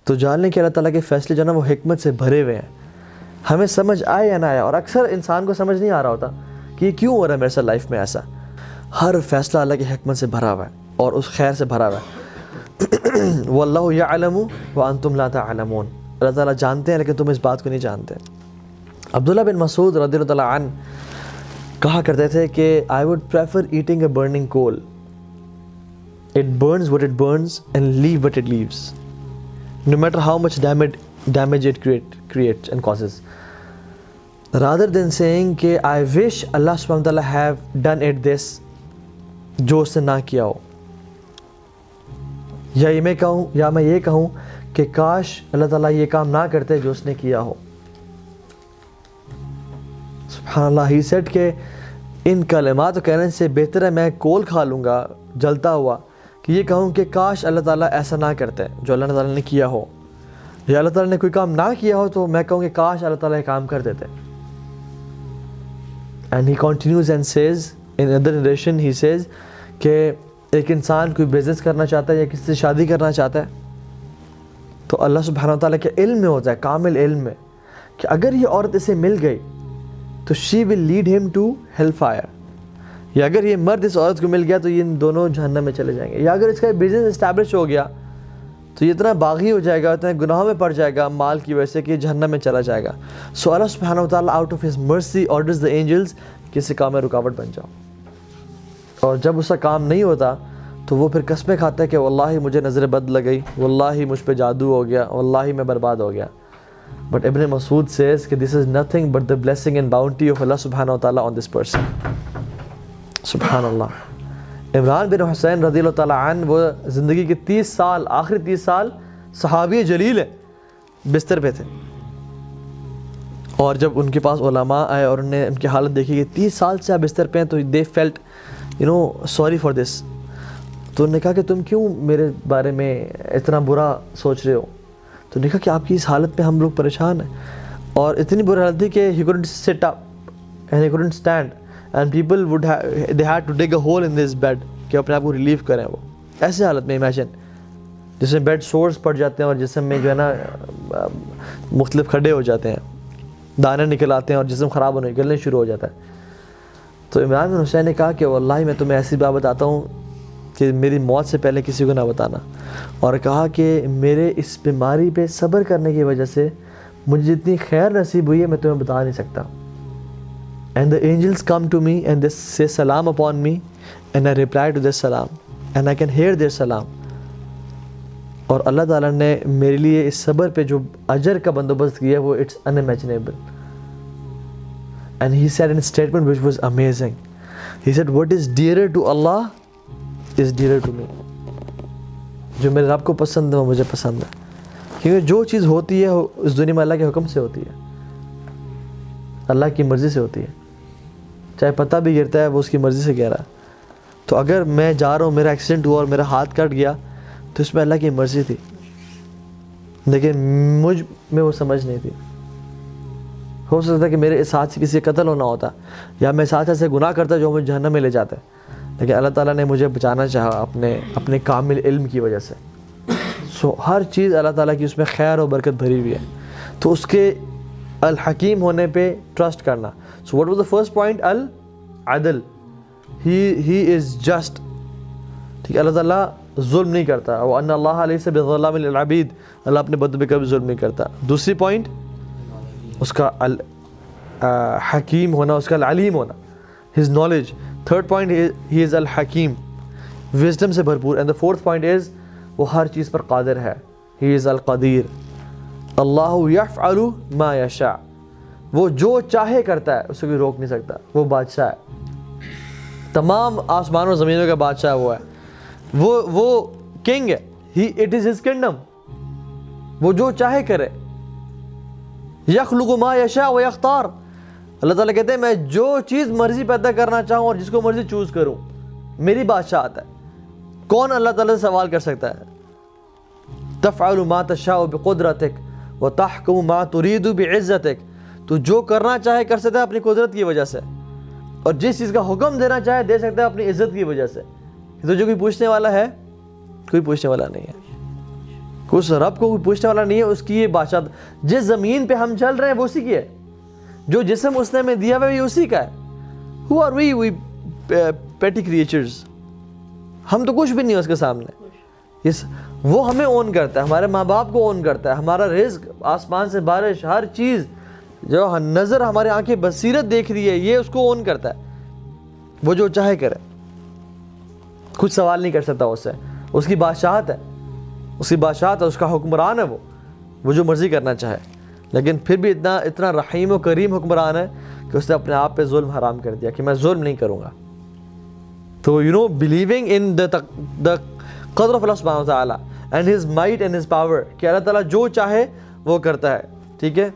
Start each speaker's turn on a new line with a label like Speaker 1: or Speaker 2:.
Speaker 1: تو جاننے کہ اللہ تعالیٰ کے فیصلے جو ہے نا وہ حکمت سے بھرے ہوئے ہیں، ہمیں سمجھ آئے یا نہ آئے. اور اکثر انسان کو سمجھ نہیں آ رہا ہوتا کہ یہ کیوں ہو رہا ہے میرے ساتھ لائف میں ایسا. ہر فیصلہ اللہ کی حکمت سے بھرا ہوا ہے اور اس خیر سے بھرا ہوا ہے. واللہ یعلم وانتم لا تعلمون. اللہ تعالیٰ جانتے ہیں لیکن تم اس بات کو نہیں جانتے. عبداللہ بن مسعود رضی اللہ تعالیٰ عنہ کہا کرتے تھے کہ I would prefer eating a burning coal. It burns what it burns and leave what it leaves, no matter how much damage it creates and causes, rather than saying کہ I wish Allah subhanahu wa ta'ala have done it this, جو اس نے نہ کیا ہو. یا میں یہ کہوں کہ کاش اللہ تعالیٰ یہ کام نہ کرتے جو اس نے کیا ہو. سبحان اللہ. ہی سیڈ کہ ان کلمات کہنے سے بہتر ہے میں کول کھا لوں گا جلتا ہوا کہ یہ کہوں کہ کاش اللہ تعالیٰ ایسا نہ کرتے جو اللہ تعالیٰ نے کیا ہو. یا اللہ تعالیٰ نے کوئی کام نہ کیا ہو تو میں کہوں کہ کاش اللہ تعالیٰ یہ کام کر دیتے. And he continues and says in other narration he says کہ ایک انسان کوئی بزنس کرنا چاہتا ہے یا کسی سے شادی کرنا چاہتا ہے تو اللہ سبحانہ و تعالیٰ کے علم میں ہوتا ہے، کامل علم میں، کہ اگر یہ عورت اسے مل گئی تو شی ول لیڈ ہم ٹو ہیل فائر. یا اگر یہ مرد اس عورت کو مل گیا تو یہ ان دونوں جہنم میں چلے جائیں گے. یا اگر اس کا بزنس اسٹیبلش ہو گیا تو یہ اتنا باغی ہو جائے گا، اتنا گناہوں میں پڑ جائے گا مال کی وجہ سے کہ جہنم میں چلا جائے گا. سو اللہ سبحانہ و تعالیٰ out of his mercy orders the angels کہ اس کام میں رکاوٹ بن جاؤ. اور جب اس کا کام نہیں ہوتا تو وہ پھر قسمیں کھاتا ہے کہ واللہ مجھے نظر بد لگ گئی، واللہ مجھ پہ جادو ہو گیا، واللہ میں برباد ہو گیا. But Ibn Masud says کہ this is nothing but the blessing and bounty of Allah subhanahu wa ta'ala on this person. سبحان اللہ. عمران بن حسین رضی اللہ تعالیٰ عنہ وہ زندگی کے 30 سال، آخری 30 سال صحابی جلیل ہے، بستر پہ تھے. اور جب ان کے پاس علماء آئے اور انہوں نے ان کی حالت دیکھی کہ 30 سال سے آپ بستر پہ ہیں تو they felt sorry for this. تو انہوں نے کہا کہ تم کیوں میرے بارے میں اتنا برا سوچ رہے ہو؟ تو نے کہا کہ آپ کی اس حالت پہ ہم لوگ پریشان ہیں. اور اتنی بری حالت تھی کہ he couldn't sit up and he couldn't stand and people they had to dig a hole in this bed کہ اپنے آپ کو ریلیو کریں. وہ ایسے حالت میں امیجن جس میں بیڈ سورس پڑ جاتے ہیں اور جسم میں جو ہے نا مختلف کھڈے ہو جاتے ہیں، دانے نکل آتے ہیں اور جسم خراب ہونے نکلنے شروع ہو جاتا ہے. تو عمران بن حسین نے کہا کہ واللہ میں تمہیں ایسی بات بتاتا ہوں کہ میری موت سے پہلے کسی کو نہ بتانا. اور کہا کہ میرے اس بیماری پہ صبر کرنے کی وجہ سے مجھے جتنی خیر نصیب ہوئی ہے میں تمہیں بتا نہیں سکتا. And the angels come to me and they say salam upon me and I reply to their salam and I can hear their salam. اور اللہ تعالیٰ نے میرے لیے اس صبر پہ جو اجر کا بندوبست کیا وہ it's unimaginable. And he said in a statement which was amazing. He said what is dearer to Allah is dearer to me. جو میرے رب کو پسند ہے وہ مجھے پسند ہے. کیونکہ جو چیز ہوتی ہے اس دنیا میں اللہ کے حکم سے ہوتی ہے، اللہ کی مرضی سے ہوتی ہے. چاہے پتہ بھی گرتا ہے وہ اس کی مرضی سے گر رہا ہے. تو اگر میں جا رہا ہوں، میرا ایکسیڈنٹ ہوا اور میرا ہاتھ کٹ گیا تو اس میں اللہ کی مرضی تھی، لیکن مجھ میں وہ سمجھ نہیں تھی. ہو سکتا ہے کہ میرے اس ہاتھ سے کسی کا قتل ہونا ہوتا یا میں اس ہاتھ سے گناہ کرتا جو مجھے جہنم میں لے جاتا ہے، لیکن اللہ تعالیٰ نے مجھے بچانا چاہا اپنے کامل علم کی وجہ سے. سو ہر چیز اللہ تعالیٰ کی اس میں خیر و برکت بھری ہوئی ہے. تو اس کے الحکیم ہونے پہ ٹرسٹ کرنا. So what was the first point? العدل. He is just. ٹھیک ہے، اللہ تعالیٰ ظلم نہیں کرتا. وَأَنَّ اللَّهَ لَيْسَ بِظَلَّامٍ لِلْعَبِيدِ. اللہ اپنے بندوں پہ کبھی ظلم نہیں کرتا. دوسری پوائنٹ اس کا حکیم ہونا، اس کا العلیم ہونا، his knowledge. Third point he is الحکیم، وزڈم سے بھرپور. And the fourth point is وہ ہر چیز پر قادر ہے. he is القدیر. اللہ یفعل ما یشاء. وہ جو چاہے کرتا ہے، اسے کوئی روک نہیں سکتا. وہ بادشاہ ہے، تمام آسمان و زمینوں کا بادشاہ وہ ہے. وہ کنگ ہے. it is his kingdom. وہ جو چاہے کرے. یخلق ما یشاء و یختار. اللہ تعالیٰ کہتے ہیں میں جو چیز مرضی پیدا کرنا چاہوں اور جس کو مرضی چوز کروں. میری بادشاہت ہے. کون اللہ تعالیٰ سے سوال کر سکتا ہے؟ تفعل ما تشاء بقدرتک وتحکم ما ترید بعزتک. تو جو کرنا چاہے کر سکتا ہے اپنی قدرت کی وجہ سے، اور جس چیز کا حکم دینا چاہے دے سکتا ہے اپنی عزت کی وجہ سے. تو جو کوئی پوچھنے والا ہے؟ کوئی پوچھنے والا نہیں ہے. اس رب کو کوئی پوچھنے والا نہیں ہے، اس کی یہ بادشاہ. جس زمین پہ ہم چل رہے ہیں وہ اسی کی ہے، جو جسم اس نے ہمیں دیا ہوا ہے یہ اسی کا ہے. Who are we petty creatures؟ ہم تو کچھ بھی نہیں ہے اس کے سامنے. وہ ہمیں اون کرتا ہے، ہمارے ماں باپ کو اون کرتا ہے، ہمارا رزق، آسمان سے بارش، ہر چیز جو نظر ہمارے آنکھیں بصیرت دیکھ رہی ہے یہ اس کو اون کرتا ہے. وہ جو چاہے کرے، کچھ سوال نہیں کر سکتا اس سے. اس کی بادشاہت ہے، اس کی بادشاہت ہے، اس کا حکمران ہے، وہ جو مرضی کرنا چاہے. لیکن پھر بھی اتنا رحیم و کریم حکمران ہے کہ اس نے اپنے آپ پہ ظلم حرام کر دیا کہ میں ظلم نہیں کروں گا. تو believing in the قدر of Allah subhanahu wa ta'ala and his might and his power کہ اللہ تعالیٰ جو چاہے وہ کرتا ہے. ٹھیک ہے.